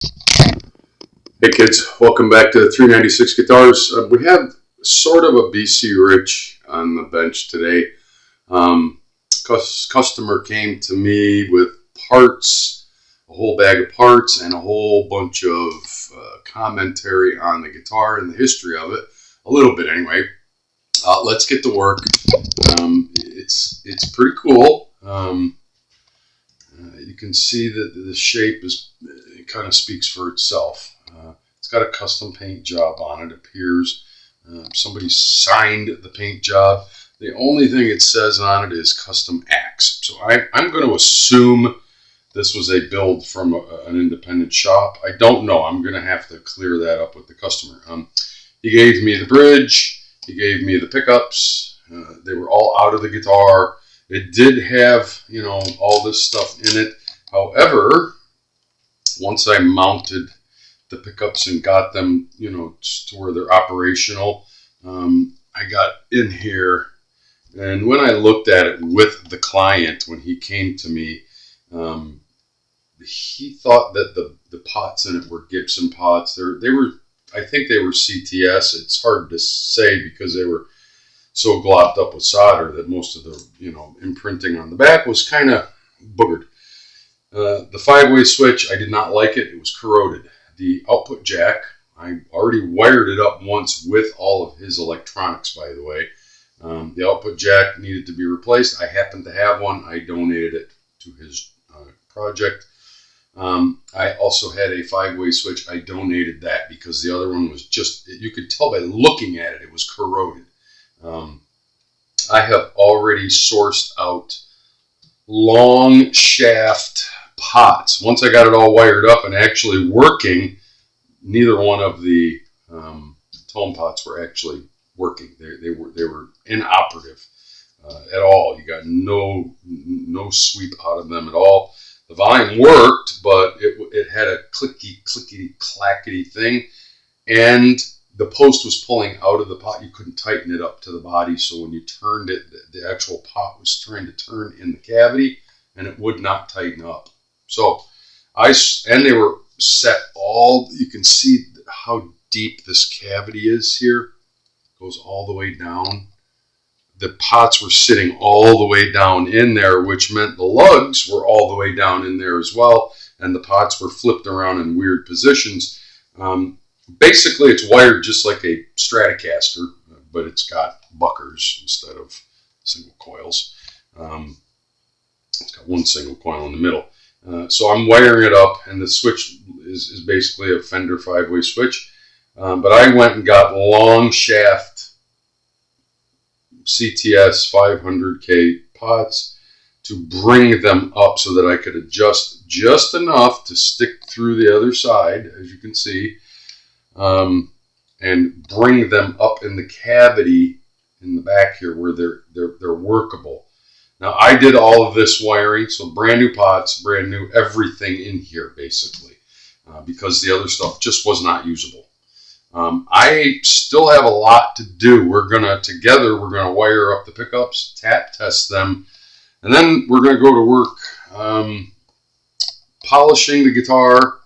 Hey kids, welcome back to the 396 Guitars. We have sort of a BC Rich on the bench today. Customer came to me with parts, a whole bag of parts, and a whole bunch of commentary on the guitar and the history of it. A little bit anyway. Let's get to work. It's pretty cool. You can see that the shape it kind of speaks for itself. It's got a custom paint job on it, appears. Somebody signed the paint job. The only thing it says on it is custom axe. So I'm going to assume this was a build from an independent shop. I don't know. I'm going to have to clear that up with the customer. He gave me the bridge. He gave me the pickups. They were all out of the guitar. It did have, all this stuff in it. However, once I mounted the pickups and got them, to where they're operational, I got in here, and when I looked at it with the client, when he came to me, he thought that the pots in it were Gibson pots. I think they were CTS. It's hard to say because they were so glopped up with solder that most of the, imprinting on the back was kind of boogered. The 5-way switch, I did not like it. It was corroded. The output jack, I already wired it up once with all of his electronics, by the way. The output jack needed to be replaced. I happened to have one. I donated it to his project. I also had a 5-way switch. I donated that because the other one was just, you could tell by looking at it, it was corroded. I have already sourced out long shaft pots. Once I got it all wired up and actually working, neither one of the tone pots were actually working. They were inoperative at all. You got no sweep out of them at all. The volume worked, but it had a clickety clackety thing, and the post was pulling out of the pot. You couldn't tighten it up to the body, so when you turned it, the actual pot was trying to turn in the cavity, and it would not tighten up. So and they were set you can see how deep this cavity is here. It goes all the way down. The pots were sitting all the way down in there, which meant the lugs were all the way down in there as well, and the pots were flipped around in weird positions. Basically, it's wired just like a Stratocaster, but it's got buckers instead of single coils. It's got one single coil in the middle. So I'm wiring it up, and the switch is basically a Fender 5-way switch. But I went and got long shaft CTS 500K pots to bring them up so that I could adjust just enough to stick through the other side, as you can see, and bring them up in the cavity in the back here where they're workable. Now, I did all of this wiring, so brand new pots, brand new everything in here, basically, because the other stuff just was not usable. I still have a lot to do. We're going to wire up the pickups, tap test them, and then we're going to go to work polishing the guitar.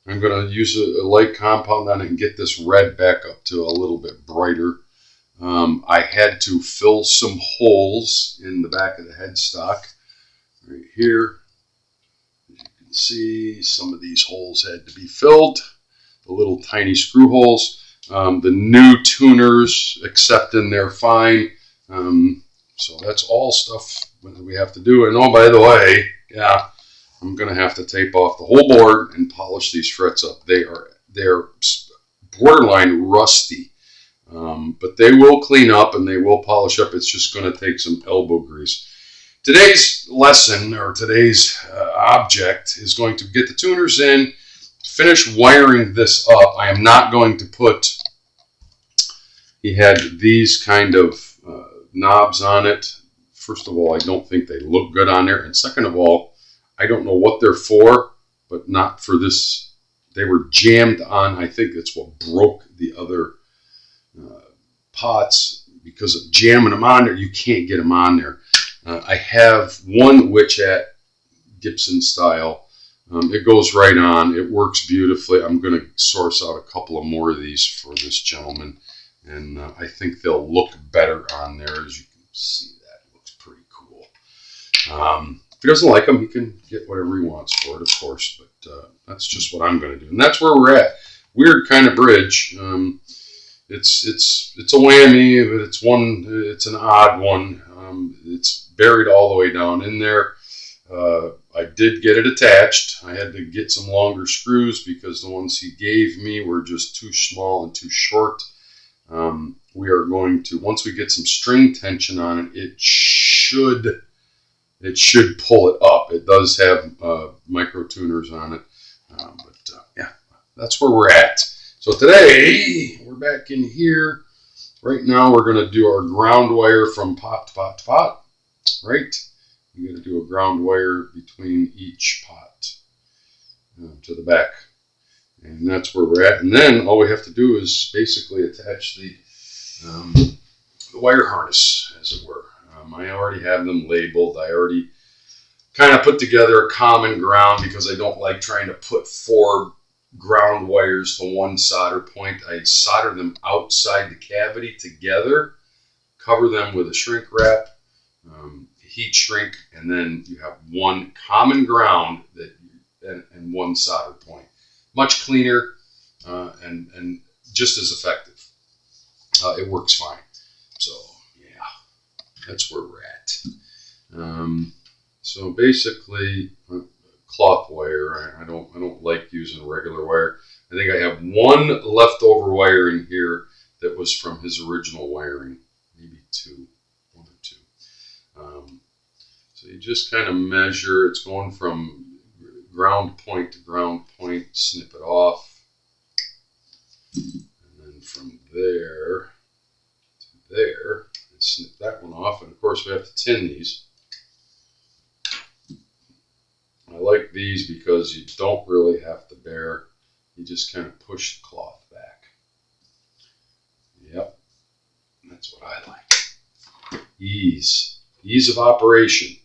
I'm going to use a light compound on it and get this red back up to a little bit brighter. I had to fill some holes in the back of the headstock right here. As you can see, some of these holes had to be filled, the little tiny screw holes. The new tuners accept in there fine. So that's all stuff that we have to do. And oh, by the way, I'm going to have to tape off the whole board and polish these frets up. They're borderline rusty. But they will clean up and they will polish up. It's just going to take some elbow grease. Today's lesson, or today's object, is going to get the tuners in, finish wiring this up. I am not going to put, he had these kind of knobs on it. First of all, I don't think they look good on there. And second of all, I don't know what they're for, but not for this. They were jammed on. I think that's what broke the other pots, because of jamming them on there. You can't get them on there. I have one Witch Hat Gibson style It goes right on. It works beautifully. I'm going to source out a couple of more of these for this gentleman, and I think they'll look better on there. As you can see, that looks pretty cool. If he doesn't like them, he can get whatever he wants for it, of course, but that's just what I'm going to do. And that's where we're at. Weird kind of bridge. It's a whammy, but it's an odd one. It's buried all the way down in there. I did get it attached. I had to get some longer screws because the ones he gave me were just too small and too short. We are going to, once we get some string tension on it, it should pull it up. It does have micro tuners on it, but yeah, that's where we're at. So today we're back in here. Right now we're going to do our ground wire from pot to pot to pot. Right. You're going to do a ground wire between each pot to the back. And that's where we're at. And then all we have to do is basically attach the wire harness, as it were. I already have them labeled. I already kind of put together a common ground because I don't like trying to put 4 ground wires to one solder point. I solder them outside the cavity together, cover them with a shrink wrap, heat shrink, and then you have one common ground and one solder point. Much cleaner and just as effective. It works fine. So yeah, that's where we're at. So basically, cloth wire. I don't like using regular wire. I think I have one leftover wire in here that was from his original wiring, maybe 1 or 2. So you just kind of measure. It's going from ground point to ground point. Snip it off, and then from there to there, and snip that one off. And of course, we have to tin these. I like these because you don't really have to bear. You just kind of push the cloth back. Yep, that's what I like. Ease of operation.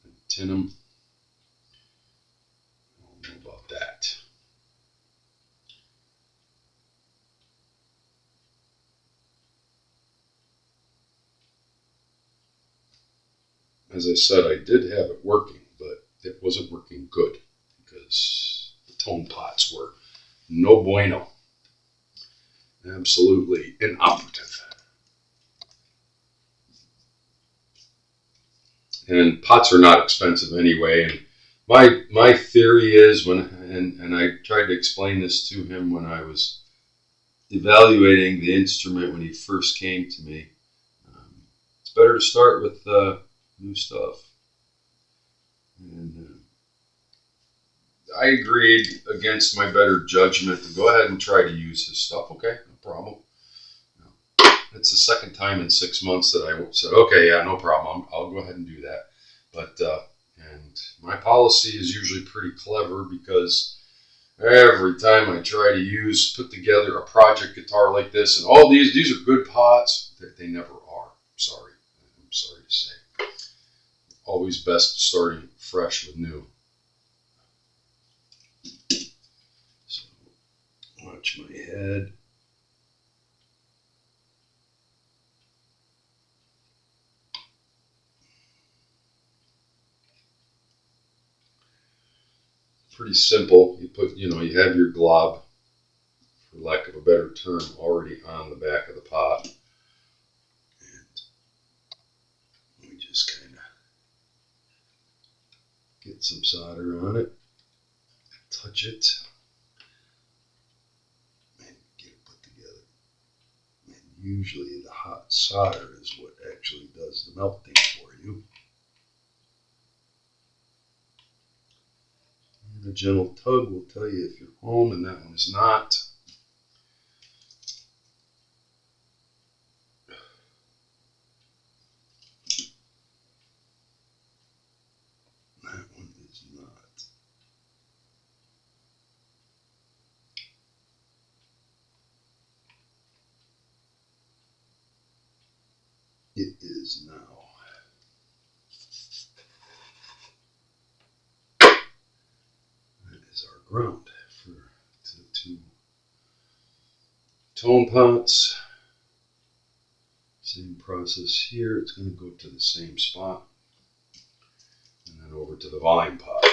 And tin them. I don't know about that. As I said, I did have it working, but it wasn't working good because the tone pots were no bueno. Absolutely inoperative. And pots are not expensive anyway. And my theory is and I tried to explain this to him when I was evaluating the instrument when he first came to me. It's better to start with new stuff. And I agreed against my better judgment to go ahead and try to use his stuff. Okay, no problem. It's the second time in 6 months that I said, okay, yeah, no problem. I'll go ahead and do that. But and my policy is usually pretty clever because every time I try to put together a project guitar like this, and all these are good pots, they never are. I'm sorry to say. Always best starting fresh with new. So watch my head. Pretty simple. You have your glob, for lack of a better term, already on the back of the pot. And we just kind of get some solder on it, touch it, and get it put together. And usually the hot solder is what actually does the melting for you. And a gentle tug will tell you if you're home, and that one is not. That one is not. It is now. ground for the two tone pots. Same process here. It's going to go to the same spot and then over to the volume pot.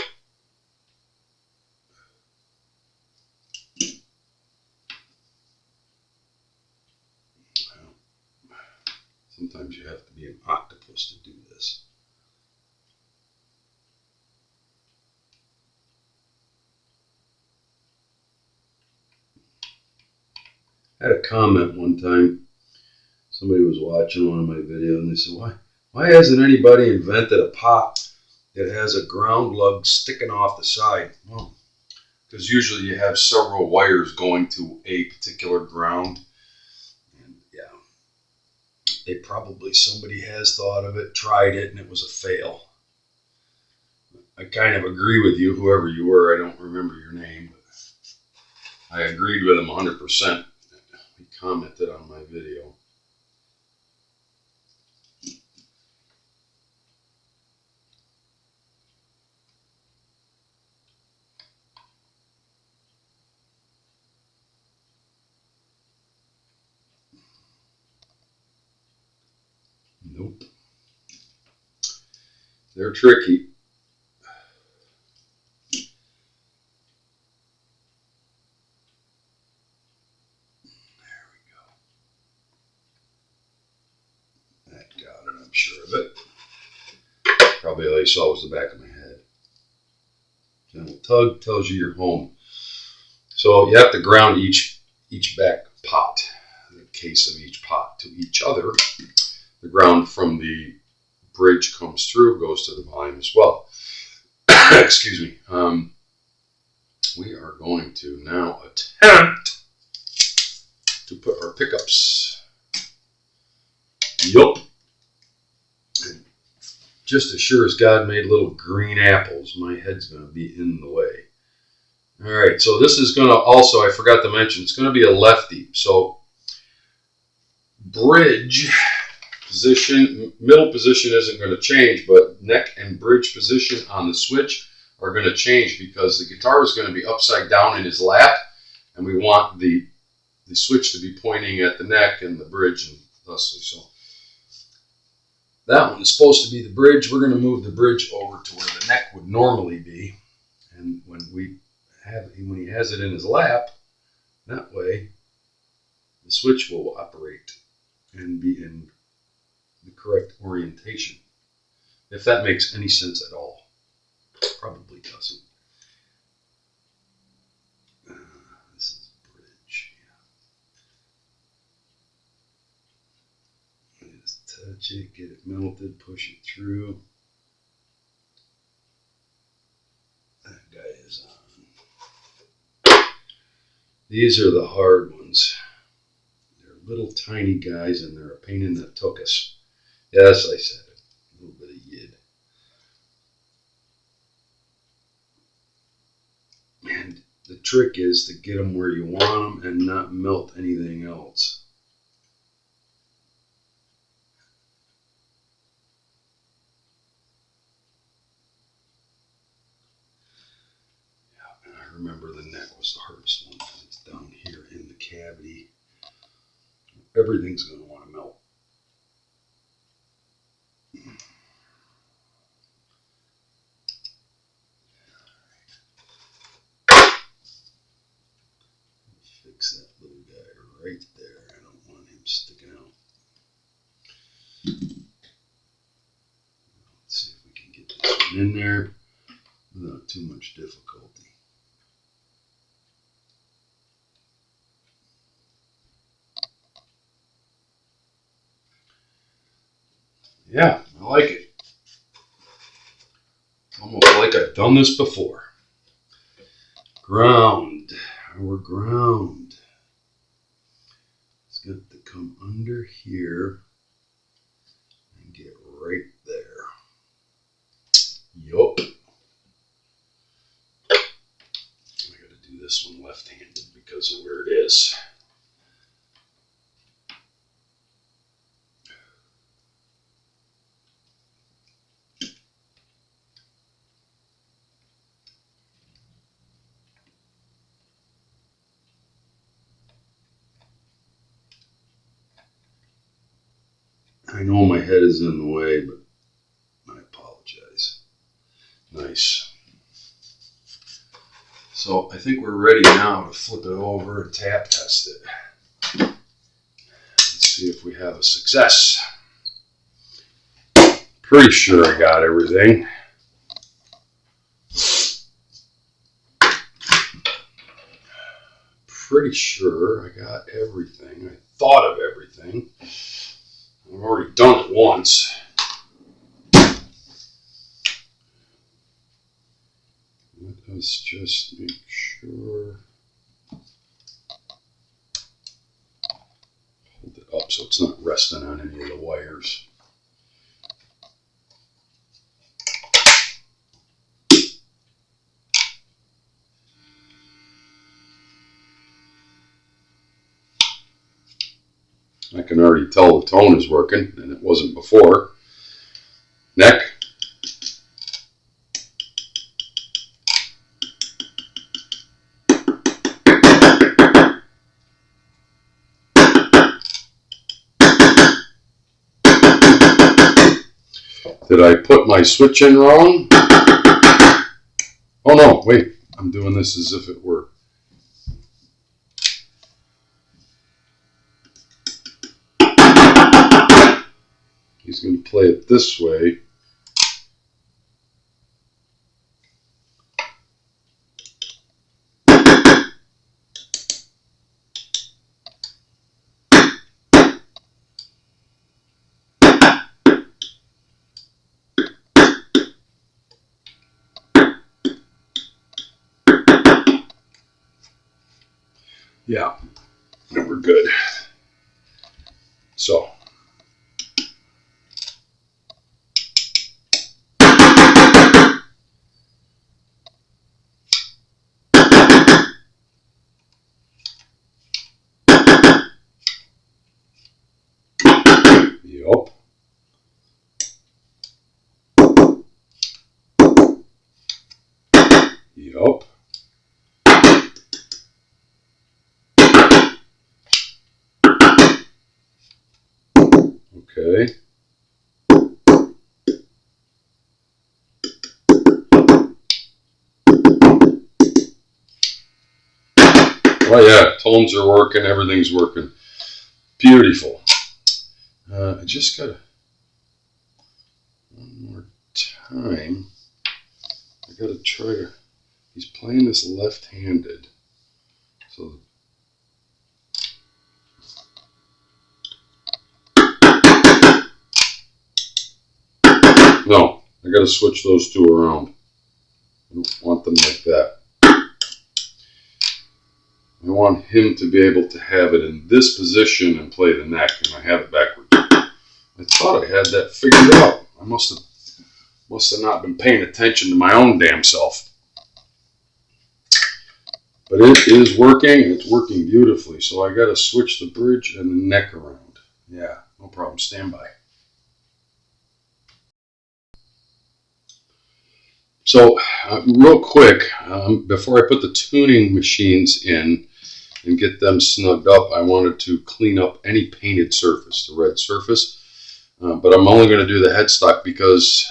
Sometimes you have to be an octopus to do this. I had a comment one time. Somebody was watching one of my videos and they said, why hasn't anybody invented a pot that has a ground lug sticking off the side? Well, because usually you have several wires going to a particular ground. And yeah, somebody has thought of it, tried it, and it was a fail. I kind of agree with you, whoever you were. I don't remember your name, but I agreed with him 100%. He commented on my video. Nope. They're tricky. There we go. That got it, I'm sure of it. Probably all you saw was the back of my head. Gentle tug tells you you're home. So you have to ground each back pot, the case of each pot, to each other. The ground from the bridge comes through, goes to the volume as well. Excuse me. We are going to now attempt to put our pickups. Yup. And just as sure as God made little green apples, my head's going to be in the way. All right, so this is going to also, I forgot to mention, it's going to be a lefty. So bridge position, middle position isn't going to change, but neck and bridge position on the switch are going to change because the guitar is going to be upside down in his lap, and we want the switch to be pointing at the neck and the bridge and thusly. So that one is supposed to be the bridge. We're going to move the bridge over to where the neck would normally be, and when he has it in his lap, that way the switch will operate and be in the correct orientation. If that makes any sense at all. Probably doesn't. This is bridge. Yeah. Just touch it, get it melted, push it through. That guy is on. These are the hard ones. They're little tiny guys and they're a pain in the tuchus. Yes, I said it. A little bit of yid. And the trick is to get them where you want them and not melt anything else. Yeah, and I remember the neck was the hardest one because it's down here in the cavity. Everything's going to want to melt. Fix that little guy right there. I don't want him sticking out. Let's see if we can get this one in there without too much difficulty. Yeah, I like it. Almost like I've done this before. Ground. Our ground. It's got to come under here and get right there. Yup. I got to do this one left-handed because of where it is. I know my head is in the way, but I apologize. Nice. So I think we're ready now to flip it over and tap test it. Let's see if we have a success. Pretty sure I got everything. Pretty sure I got everything. I thought of everything. I've already done it once. Let's just make sure. Hold it up so it's not resting on any of the wires. I can already tell the tone is working, and it wasn't before. Neck. Did I put my switch in wrong? Oh no, wait. I'm doing this as if it were. He's going to play it this way. Yeah, we're good. So. Yup. Yup. Okay. Oh yeah, tones are working, everything's working. Beautiful. I just got one more time. I gotta try to. He's playing this left-handed, so. No, I gotta switch those two around. I don't want them like that. I want him to be able to have it in this position and play the neck, and I have it backwards. I thought I had that figured out. I must have not been paying attention to my own damn self. But it is working, and it's working beautifully. So I got to switch the bridge and the neck around. Yeah, no problem. Stand by. So real quick, before I put the tuning machines in and get them snugged up, I wanted to clean up any painted surface, the red surface. But I'm only going to do the headstock because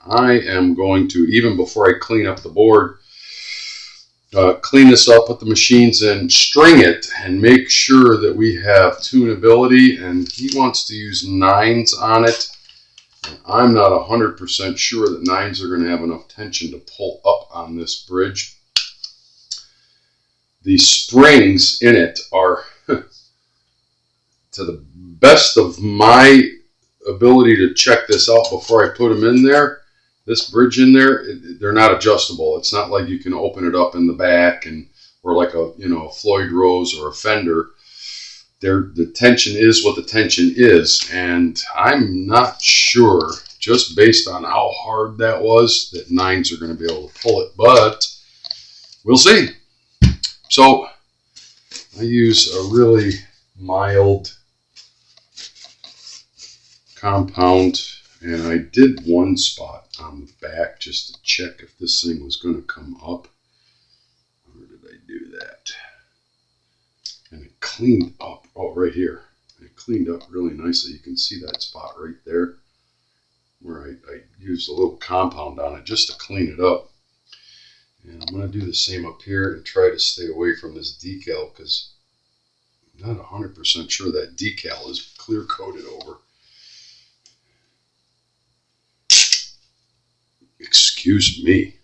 I am going to, even before I clean up the board, clean this up, put the machines in, string it, and make sure that we have tunability. And he wants to use 9s on it. And I'm not 100% sure that 9s are going to have enough tension to pull up on this bridge. The springs in it are, to the best of my ability to check this out before I put them in there, this bridge in there, they're not adjustable. It's not like you can open it up in the back and or like a Floyd Rose or a Fender. The tension is what the tension is, and I'm not sure, just based on how hard that was, that 9s are going to be able to pull it, but we'll see. So I use a really mild compound, and I did one spot on the back just to check if this thing was going to come up. Where did I do that? And it cleaned up. Oh, right here. It cleaned up really nicely. You can see that spot right there where I used a little compound on it just to clean it up. And I'm going to do the same up here and try to stay away from this decal because I'm not 100% sure that decal is clear coated over. Excuse me.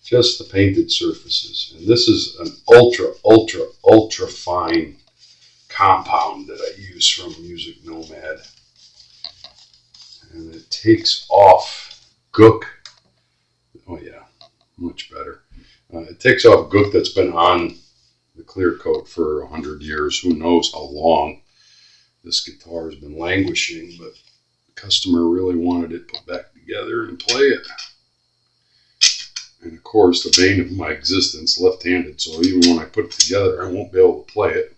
Just the painted surfaces. And this is an ultra fine compound that I use from Music Nomad. And it takes off gook. Oh yeah, much better. It takes off gook that's been on the clear coat for 100 years. Who knows how long this guitar has been languishing, but the customer really wanted it put back together and play it. And of course, the bane of my existence, left-handed, so even when I put it together, I won't be able to play it.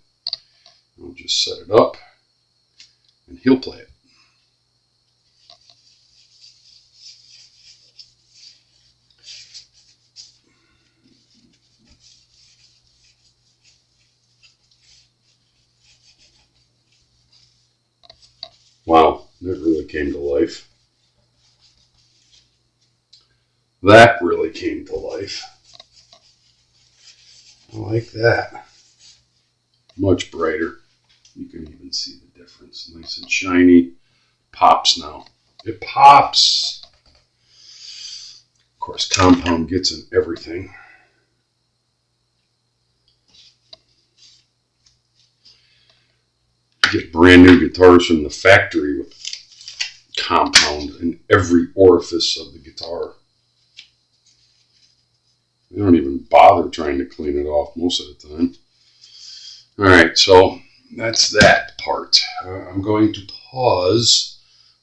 I'll just set it up, and he'll play it. Wow, that really came to life. That really came to life. I like that. Much brighter. You can even see the difference. Nice and shiny. Pops now. It pops. Of course, compound gets in everything. You get brand new guitars from the factory with compound in every orifice of the guitar. They don't even bother trying to clean it off most of the time. All right, so that's that part. I'm going to pause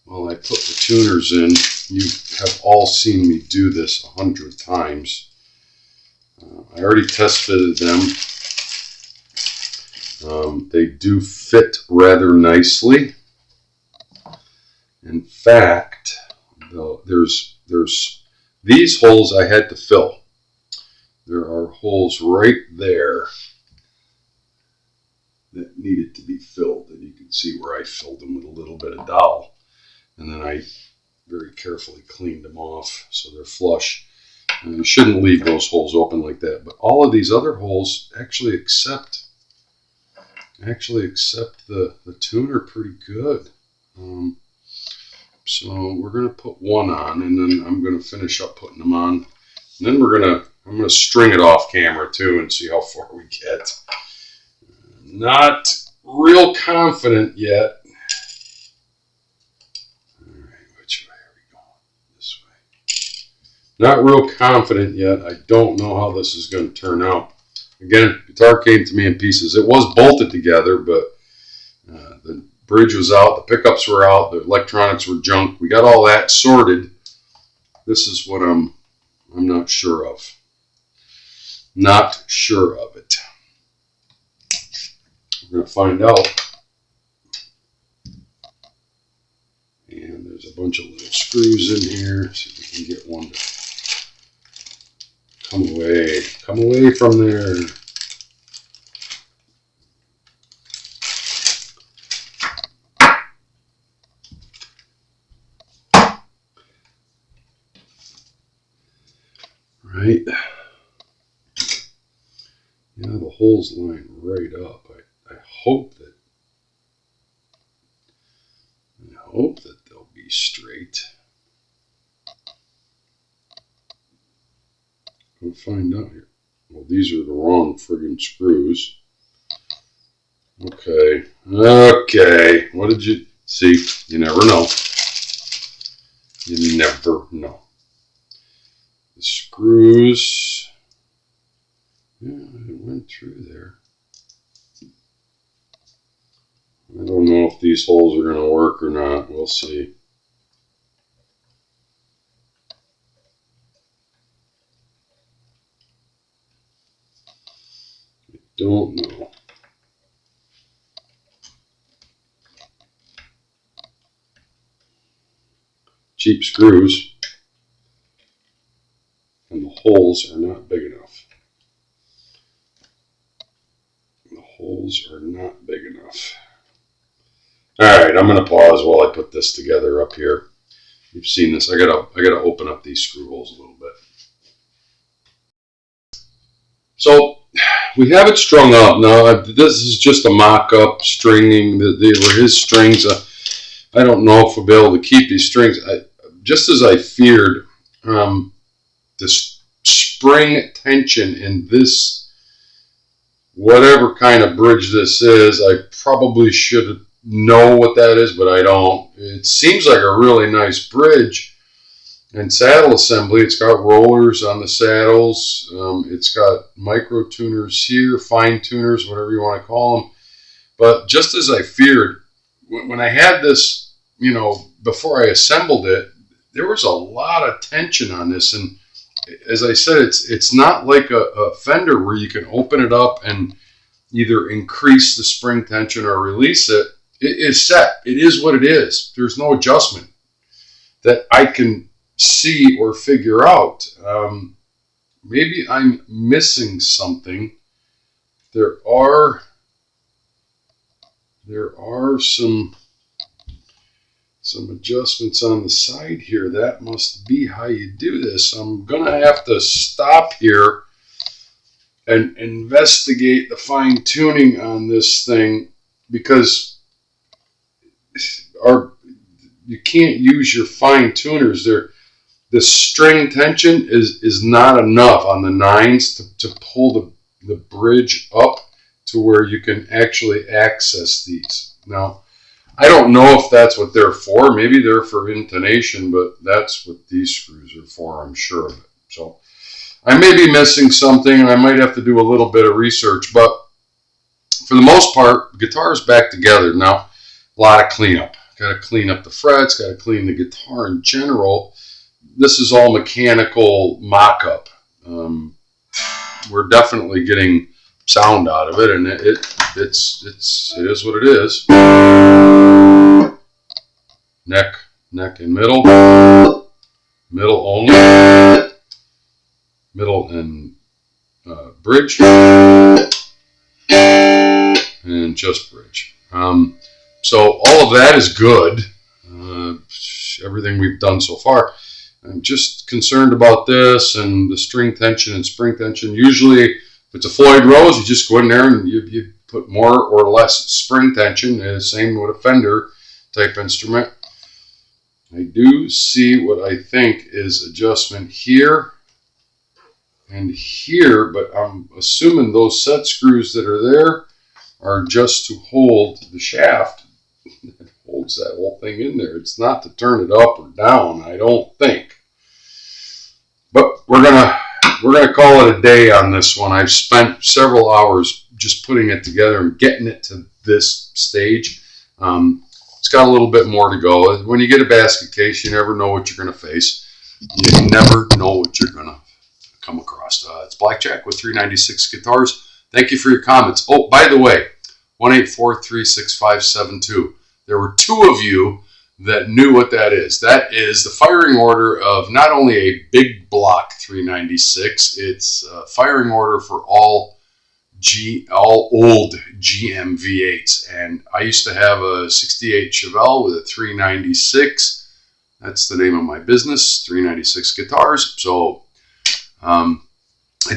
while I put the tuners in. You have all seen me do this 100 times. I already test fitted them. They do fit rather nicely. In fact, there's these holes I had to fill. There are holes right there that needed to be filled, and you can see where I filled them with a little bit of dowel, and then I very carefully cleaned them off so they're flush. And you shouldn't leave those holes open like that, but all of these other holes actually accept the tuner pretty good. So we're going to put one on, and then I'm going to finish up putting them on. And then I'm going to string it off camera too and see how far we get. Not real confident yet. All right, which way are we going? This way. Not real confident yet. I don't know how this is going to turn out. Again, guitar came to me in pieces. It was bolted together, but the bridge was out, the pickups were out, the electronics were junk. We got all that sorted. This is what I'm not sure of. Not sure of it. We're going to find out. And there's a bunch of little screws in here. See if we can get one to come away. Come away from there. Right. Yeah, the holes line right up. I hope that they'll be straight. We'll find out here. Well, these are the wrong friggin' screws. Okay. What did you see? You never know. You never know. The screws. Yeah, it went through there. I don't know if these holes are going to work or not. We'll see. I don't know. Cheap screws. And the holes are not big enough. holes are not big enough. All right, I'm going to pause while I put this together up here. You've seen this. I gotta open up these screw holes a little bit. So we have it strung up. Now, this is just a mock-up stringing. They were his strings. I don't know if we'll be able to keep these strings. Just as I feared, this spring tension in this, whatever kind of bridge this is, I probably should know what that is, but I don't. It seems like a really nice bridge and saddle assembly. It's got rollers on the saddles. It's got micro tuners here, fine tuners, whatever you want to call them. But just as I feared, when I had this, before I assembled it, there was a lot of tension on this. And as I said, it's not like a fender where you can open it up and either increase the spring tension or release it. It is set. It is what it is. There's no adjustment that I can see or figure out. Maybe I'm missing something. There are some adjustments on the side here. That must be how you do this. I'm gonna have to stop here and investigate the fine tuning on this thing, because you can't use your fine tuners there. The string tension is not enough on the 9s to pull the bridge up to where you can actually access these. Now, I don't know if that's what they're for. Maybe they're for intonation, but that's what these screws are for, I'm sure of it. So I may be missing something, and I might have to do a little bit of research, but for the most part, the guitar is back together. Now, a lot of cleanup. Got to clean up the frets, got to clean the guitar in general. This is all mechanical mock-up. We're definitely getting sound out of it, and it is what it is. Neck and middle. Middle only. Middle and bridge. And just bridge. So all of that is good. Everything we've done so far. I'm just concerned about this and the string tension and spring tension. Usually, if it's a Floyd Rose, you just go in there and you put more or less spring tension. Same with a Fender type instrument. I do see what I think is adjustment here and here, but I'm assuming those set screws that are there are just to hold the shaft that holds that whole thing in there. It's not to turn it up or down, I don't think. But we're gonna call it a day on this one. I've spent several hours just putting it together and getting it to this stage. It's got a little bit more to go. When you get a basket case, you never know what you're going to face. You never know what you're going to come across. It's Blackjack with 396 Guitars. Thank you for your comments. Oh, by the way, 1-843-6572. There were 2 of you that knew what that is. That is the firing order of not only a big block 396, it's a firing order for all old GM V8s. And I used to have a 68 Chevelle with a 396. That's the name of my business, 396 Guitars. So I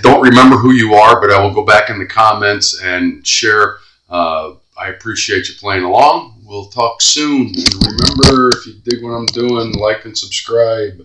don't remember who you are, but I will go back in the comments and share. I appreciate you playing along. We'll talk soon. And remember, if you dig what I'm doing, like and subscribe.